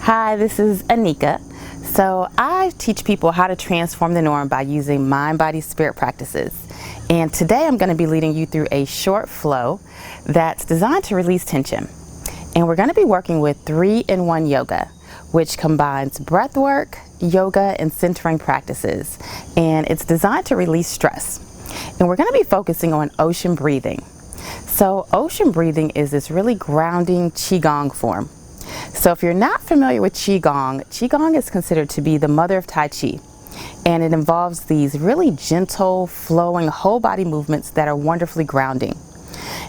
Hi, this is Anika. So I teach people how to transform the norm by using mind, body, spirit practices. And today I'm going to be leading you through a short flow that's designed to release tension. And we're going to be working with 3-in-1 yoga, which combines breath work, yoga, and centering practices. And it's designed to release stress. And we're going to be focusing on ocean breathing. So ocean breathing is this really grounding qigong form. So if you're not familiar with qigong is considered to be the mother of Tai Chi. And it involves these really gentle, flowing, whole body movements that are wonderfully grounding.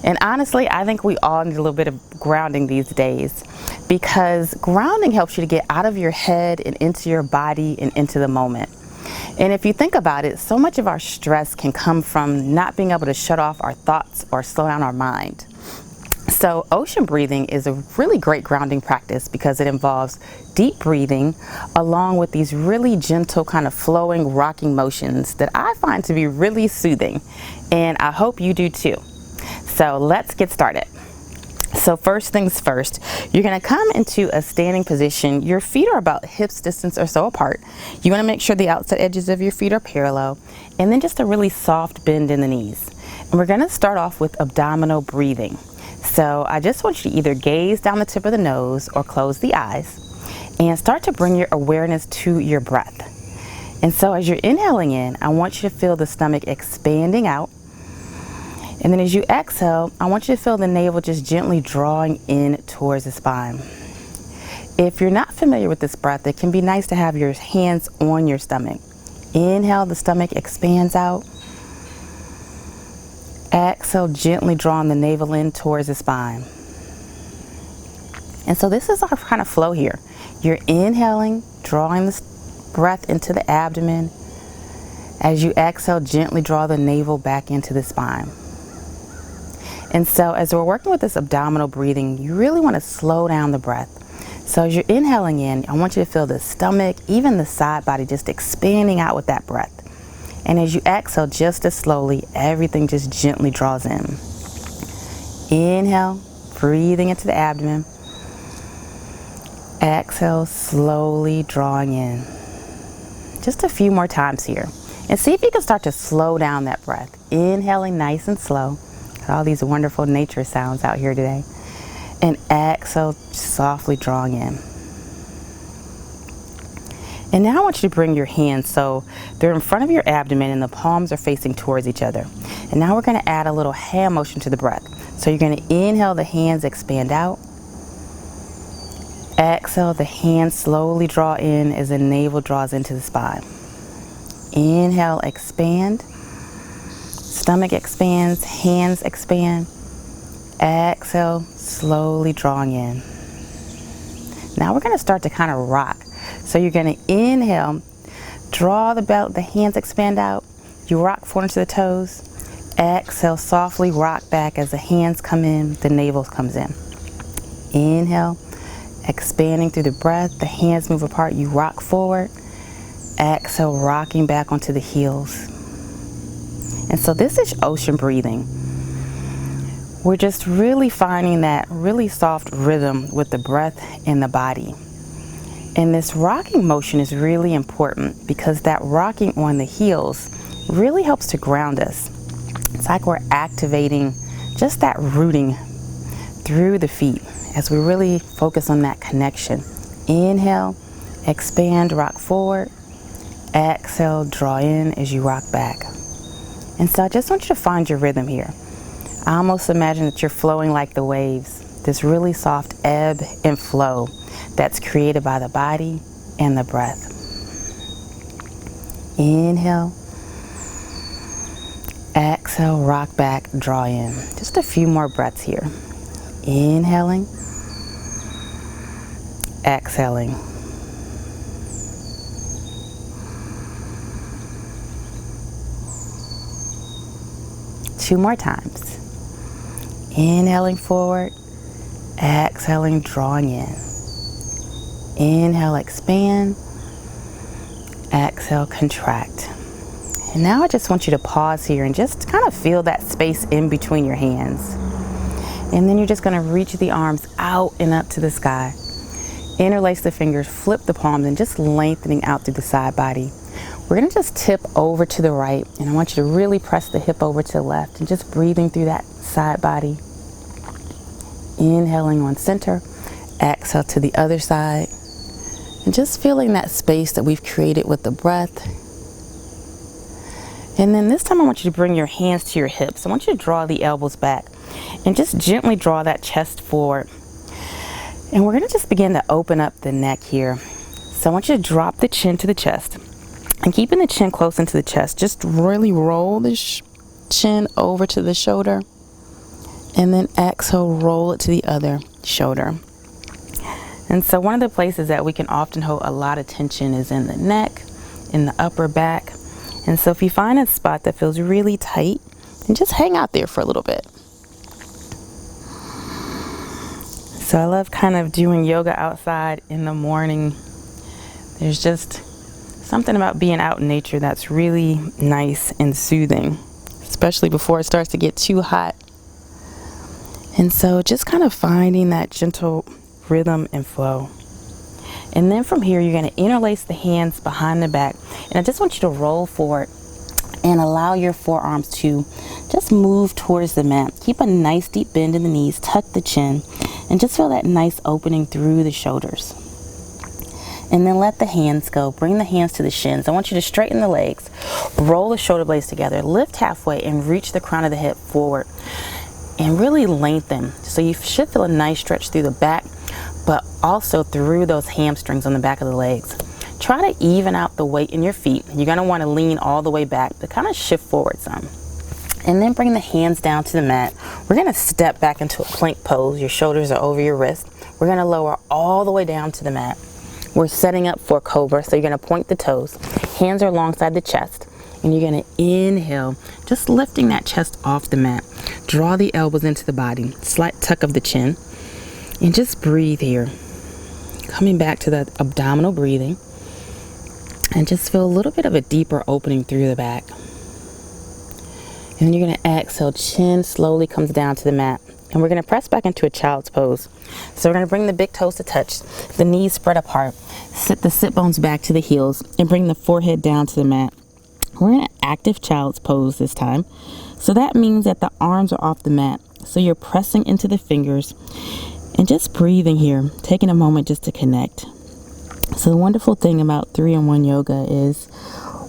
And honestly, I think we all need a little bit of grounding these days, because grounding helps you to get out of your head and into your body and into the moment. And if you think about it, so much of our stress can come from not being able to shut off our thoughts or slow down our mind. So ocean breathing is a really great grounding practice because it involves deep breathing along with these really gentle kind of flowing, rocking motions that I find to be really soothing. And I hope you do too. So let's get started. So first things first, you're going to come into a standing position. Your feet are about hips distance or so apart. You want to make sure the outside edges of your feet are parallel, and then just a really soft bend in the knees. And we're going to start off with abdominal breathing. So I just want you to either gaze down the tip of the nose or close the eyes and start to bring your awareness to your breath. And so as you're inhaling in, I want you to feel the stomach expanding out. And then as you exhale, I want you to feel the navel just gently drawing in towards the spine. If you're not familiar with this breath, it can be nice to have your hands on your stomach. Inhale, the stomach expands out. Exhale, gently drawing the navel in towards the spine. And so this is our kind of flow here. You're inhaling, drawing the breath into the abdomen. As you exhale, gently draw the navel back into the spine. And so as we're working with this abdominal breathing, you really want to slow down the breath. So as you're inhaling in, I want you to feel the stomach, even the side body, just expanding out with that breath. And as you exhale, just as slowly, everything just gently draws in. Inhale, breathing into the abdomen. Exhale, slowly drawing in. Just a few more times here. And see if you can start to slow down that breath. Inhaling nice and slow. Got all these wonderful nature sounds out here today. And exhale, softly drawing in. And now I want you to bring your hands so they're in front of your abdomen and the palms are facing towards each other. And now we're going to add a little hand motion to the breath. So you're going to inhale, the hands expand out. Exhale, the hands slowly draw in as the navel draws into the spine. Inhale, expand. Stomach expands, hands expand. Exhale, slowly drawing in. Now we're going to start to kind of rock. So you're going to inhale, draw the belt, the hands expand out. You rock forward to the toes. Exhale, softly rock back as the hands come in, the navel comes in. Inhale, expanding through the breath, the hands move apart, you rock forward. Exhale, rocking back onto the heels. And so this is ocean breathing. We're just really finding that really soft rhythm with the breath and the body. And this rocking motion is really important because that rocking on the heels really helps to ground us. It's like we're activating just that rooting through the feet as we really focus on that connection. Inhale, expand, rock forward. Exhale, draw in as you rock back. And so I just want you to find your rhythm here. I almost imagine that you're flowing like the waves, this really soft ebb and flow that's created by the body and the breath. Inhale. Exhale, rock back, draw in. Just a few more breaths here. Inhaling. Exhaling. Two more times. Inhaling forward. Exhaling, drawing in. Inhale, expand. Exhale, contract. And now I just want you to pause here and just kind of feel that space in between your hands. And then you're just going to reach the arms out and up to the sky. Interlace the fingers, flip the palms, and just lengthening out through the side body. We're gonna just tip over to the right, and I want you to really press the hip over to the left and just breathing through that side body. Inhaling on center, exhale to the other side, and just feeling that space that we've created with the breath. And then this time I want you to bring your hands to your hips. I want you to draw the elbows back and just gently draw that chest forward. And we're gonna just begin to open up the neck here. So I want you to drop the chin to the chest. And keeping the chin close into the chest, just really roll the chin over to the shoulder. And then exhale, roll it to the other shoulder. And so one of the places that we can often hold a lot of tension is in the neck, in the upper back. And so if you find a spot that feels really tight, then just hang out there for a little bit. So I love kind of doing yoga outside in the morning. There's just something about being out in nature that's really nice and soothing, especially before it starts to get too hot. And so just kind of finding that gentle rhythm and flow. And then from here, you're going to interlace the hands behind the back. And I just want you to roll forward and allow your forearms to just move towards the mat. Keep a nice deep bend in the knees, tuck the chin, and just feel that nice opening through the shoulders. And then let the hands go. Bring the hands to the shins. I want you to straighten the legs, roll the shoulder blades together, lift halfway, and reach the crown of the hip forward. And really lengthen. So you should feel a nice stretch through the back, but also through those hamstrings on the back of the legs. Try to even out the weight in your feet. You're gonna wanna lean all the way back, but kind of shift forward some. And then bring the hands down to the mat. We're gonna step back into a plank pose. Your shoulders are over your wrist. We're gonna lower all the way down to the mat. We're setting up for cobra, so you're gonna point the toes. Hands are alongside the chest. And you're gonna inhale, just lifting that chest off the mat. Draw the elbows into the body, slight tuck of the chin, and just breathe here. Coming back to the abdominal breathing, and just feel a little bit of a deeper opening through the back. And then you're gonna exhale, chin slowly comes down to the mat. And we're gonna press back into a child's pose. So we're gonna bring the big toes to touch, the knees spread apart, sit the sit bones back to the heels, and bring the forehead down to the mat. We're in an active child's pose this time. So that means that the arms are off the mat. So you're pressing into the fingers and just breathing here, taking a moment just to connect. So the wonderful thing about 3-in-1 yoga is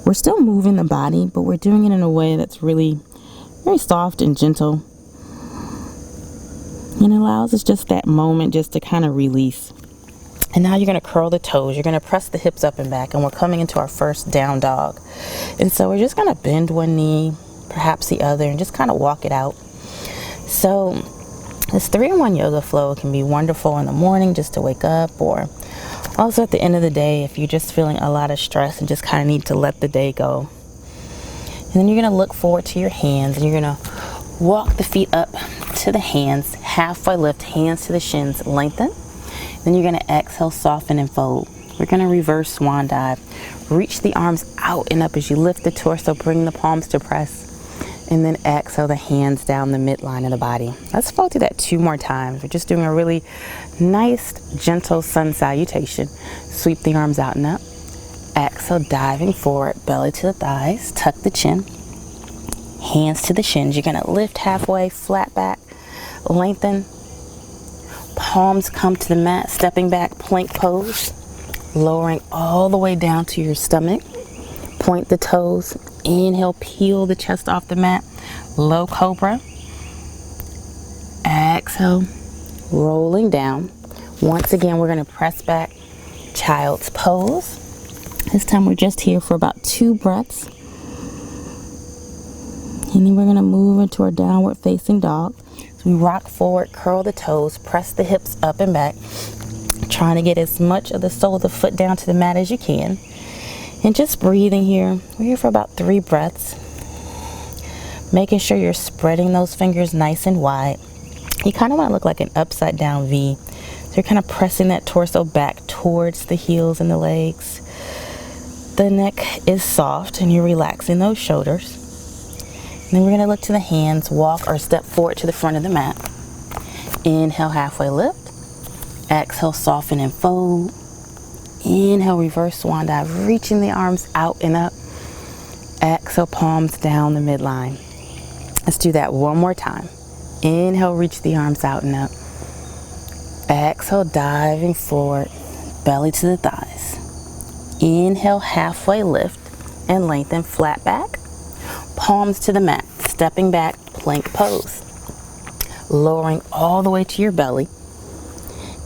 we're still moving the body, but we're doing it in a way that's really very soft and gentle. And it allows us just that moment just to kind of release. And now you're going to curl the toes. You're going to press the hips up and back, and we're coming into our first down dog. And so we're just going to bend one knee, perhaps the other, and just kind of walk it out. So this 3-in-1 yoga flow can be wonderful in the morning just to wake up, or also at the end of the day if you're just feeling a lot of stress and just kind of need to let the day go. And then you're going to look forward to your hands, and you're going to walk the feet up to the hands, halfway lift, hands to the shins, lengthen. Then you're going to exhale, soften, and fold. We're going to reverse swan dive. Reach the arms out and up as you lift the torso, bring the palms to press. And then exhale the hands down the midline of the body. Let's fall through that 2 more times. We're just doing a really nice, gentle sun salutation. Sweep the arms out and up. Exhale, diving forward, belly to the thighs, tuck the chin. Hands to the shins. You're going to lift halfway, flat back, lengthen. Palms come to the mat, stepping back, plank pose, lowering all the way down to your stomach. Point the toes, inhale, peel the chest off the mat, low cobra. Exhale, rolling down. Once again, we're going to press back, child's pose. This time we're just here for about 2 breaths. And then we're going to move into our downward facing dog. So we rock forward, curl the toes, press the hips up and back, trying to get as much of the sole of the foot down to the mat as you can. And just breathing here. We're here for about 3 breaths. Making sure you're spreading those fingers nice and wide. You kind of want to look like an upside down V. So you're kind of pressing that torso back towards the heels and the legs. The neck is soft and you're relaxing those shoulders. And then we're going to look to the hands, walk or step forward to the front of the mat. Inhale, halfway lift. Exhale, soften and fold. Inhale, reverse swan dive, reaching the arms out and up. Exhale, palms down the midline. Let's do that one more time. Inhale, reach the arms out and up. Exhale, diving forward, belly to the thighs. Inhale, halfway lift and lengthen, flat back. Palms to the mat, stepping back, plank pose. Lowering all the way to your belly.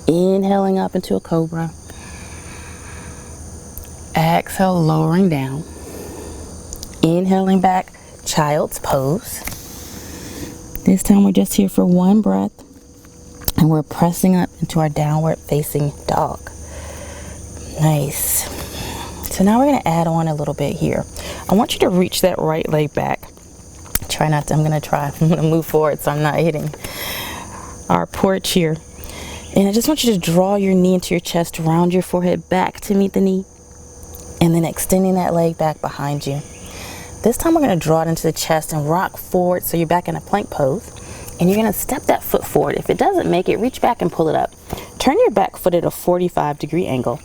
Inhaling up into a cobra. Exhale, lowering down. Inhaling back, child's pose. This time we're just here for one breath. And we're pressing up into our downward facing dog. Nice. So now we're going to add on a little bit here. I want you to reach that right leg back. I'm going to move forward so I'm not hitting our porch here. And I just want you to draw your knee into your chest, round your forehead back to meet the knee, and then extending that leg back behind you. This time we're going to draw it into the chest and rock forward so you're back in a plank pose. And you're going to step that foot forward. If it doesn't make it, reach back and pull it up. Turn your back foot at a 45-degree angle.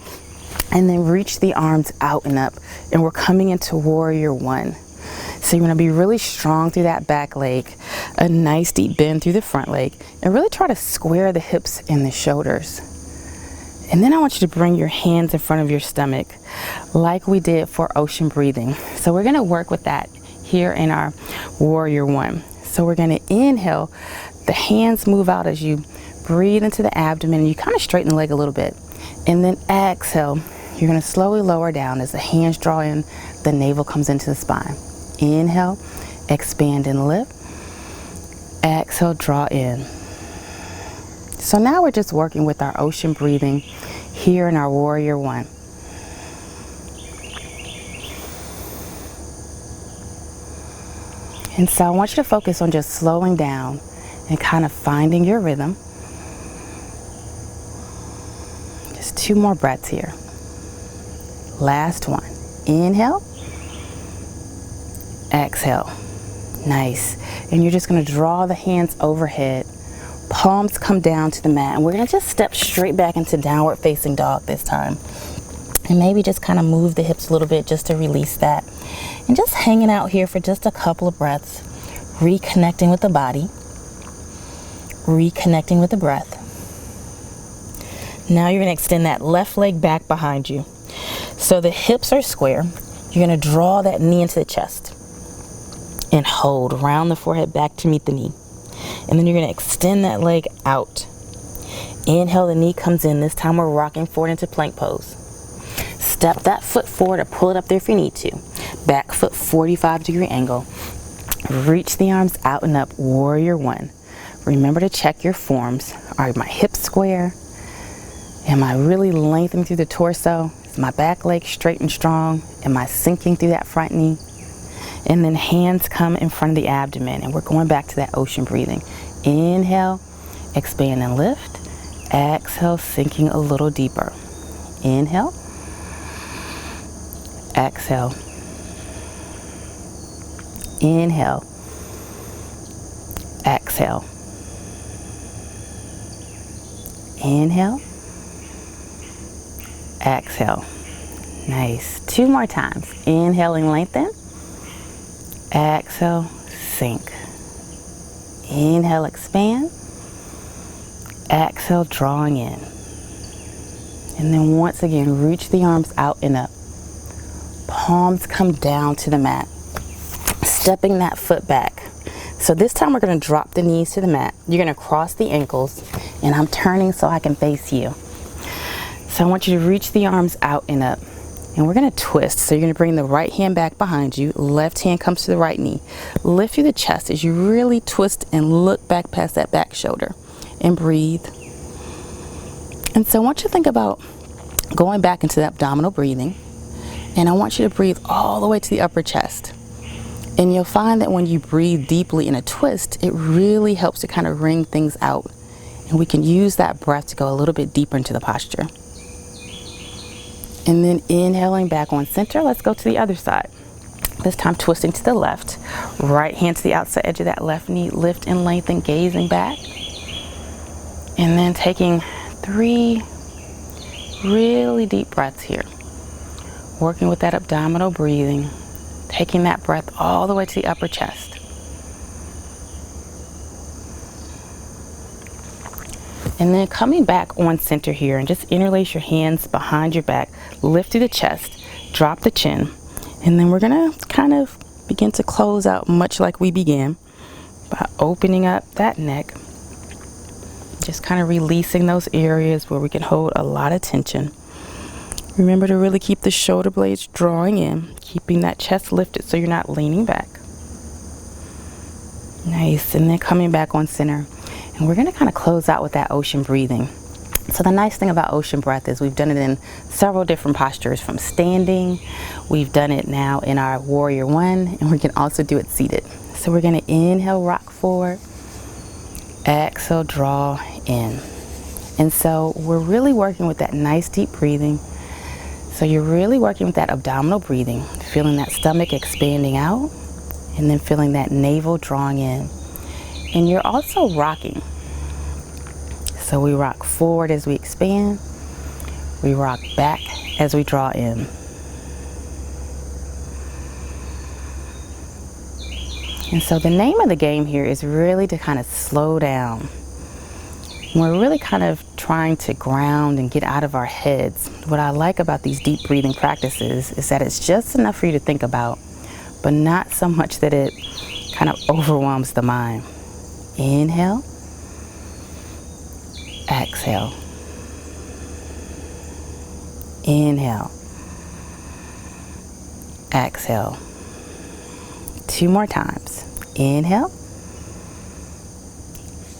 And then reach the arms out and up. And we're coming into warrior one. So you're going to be really strong through that back leg. A nice deep bend through the front leg. And really try to square the hips and the shoulders. And then I want you to bring your hands in front of your stomach like we did for ocean breathing. So we're going to work with that here in our warrior one. So we're going to inhale, the hands move out as you breathe into the abdomen, and you kind of straighten the leg a little bit. And then exhale, you're going to slowly lower down as the hands draw in, the navel comes into the spine. Inhale, expand and lift. Exhale, draw in. So now we're just working with our ocean breathing here in our warrior one. And so I want you to focus on just slowing down and kind of finding your rhythm. Just 2 more breaths here. Last one. Inhale. Exhale. Nice. And you're just going to draw the hands overhead. Palms come down to the mat. And we're going to just step straight back into downward facing dog this time. And maybe just kind of move the hips a little bit just to release that. And just hanging out here for just a couple of breaths, reconnecting with the body, reconnecting with the breath. Now you're going to extend that left leg back behind you. So the hips are square. You're going to draw that knee into the chest and hold, round the forehead back to meet the knee. And then you're going to extend that leg out. Inhale, the knee comes in. This time we're rocking forward into plank pose. Step that foot forward or pull it up there if you need to. Back foot 45-degree angle. Reach the arms out and up, warrior one. Remember to check your forms. Are my hips square? Am I really lengthening through the torso? Is my back leg straight and strong? Am I sinking through that front knee? And then hands come in front of the abdomen, and we're going back to that ocean breathing. Inhale, expand and lift. Exhale, sinking a little deeper. Inhale. Exhale. Inhale. Exhale. Inhale. Exhale. Nice. 2 more times. Inhaling, lengthen. Exhale, sink. Inhale, expand. Exhale, drawing in. And then once again, reach the arms out and up. Palms come down to the mat. Stepping that foot back. So this time we're going to drop the knees to the mat. You're going to cross the ankles, and I'm turning so I can face you. So I want you to reach the arms out and up. And we're going to twist. So you're going to bring the right hand back behind you. Left hand comes to the right knee. Lift through the chest as you really twist and look back past that back shoulder. And breathe. And so I want you to think about going back into the abdominal breathing. And I want you to breathe all the way to the upper chest. And you'll find that when you breathe deeply in a twist, it really helps to kind of wring things out. And we can use that breath to go a little bit deeper into the posture. And then inhaling back on center, let's go to the other side. This time twisting to the left. Right hand to the outside edge of that left knee, lift and lengthen, gazing back. And then taking 3 really deep breaths here. Working with that abdominal breathing, taking that breath all the way to the upper chest. And then coming back on center here and just interlace your hands behind your back, lift through the chest, drop the chin, and then we're gonna kind of begin to close out much like we began by opening up that neck, just kind of releasing those areas where we can hold a lot of tension. Remember to really keep the shoulder blades drawing in, keeping that chest lifted so you're not leaning back. Nice, and then coming back on center. And we're gonna kind of close out with that ocean breathing. So the nice thing about ocean breath is we've done it in several different postures, from standing, we've done it now in our warrior one, and we can also do it seated. So we're gonna inhale, rock forward, exhale, draw in. And so we're really working with that nice deep breathing. So you're really working with that abdominal breathing, feeling that stomach expanding out, and then feeling that navel drawing in. And you're also rocking. So we rock forward as we expand. We rock back as we draw in. And so the name of the game here is really to kind of slow down. We're really kind of trying to ground and get out of our heads. What I like about these deep breathing practices is that it's just enough for you to think about, but not so much that it kind of overwhelms the mind. Inhale, exhale, inhale, exhale. 2 more times. Inhale,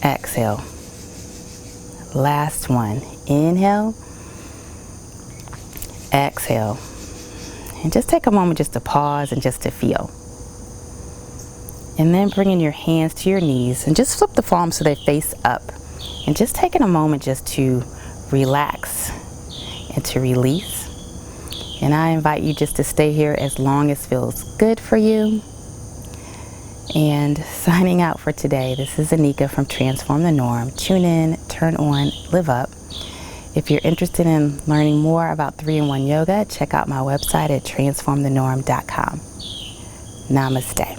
exhale. Last one. Inhale, exhale. And just take a moment just to pause and just to feel. And then bringing your hands to your knees and just flip the palms so they face up. And just taking a moment just to relax and to release. And I invite you just to stay here as long as feels good for you. And signing out for today, this is Anika from Transform the Norm. Tune in, turn on, live up. If you're interested in learning more about 3-in-1 yoga, check out my website at transformthenorm.com. Namaste.